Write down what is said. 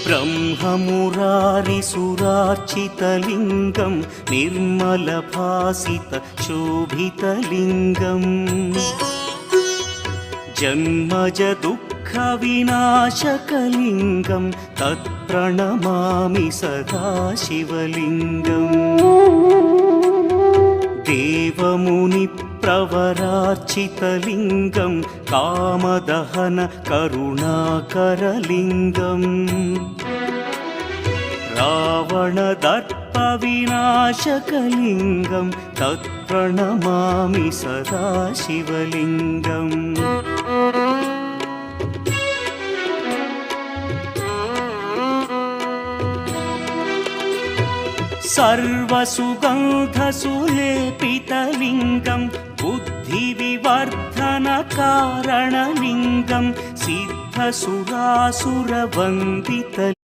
ब्रह्ममुरारिसुरार्चितलिङ्गं निर्मलभासितशोभितलिङ्गम् जन्मजदुःखविनाशकलिङ्गं तत्प्रणमामि सदा शिवलिङ्गम् देवमुनिप्रवरार्चितलिङ्गं कामदहन करुणाकरलिङ्गम् रावणदर्पविनाशकलिङ्गं तत्प्रणमामि सदा शिवलिङ्गम् सर्वसुगन्धसुलेपितलिङ्गं बुद्धिविवर्धनकारणलिङ्गं सिद्धसुरासुरवन्दित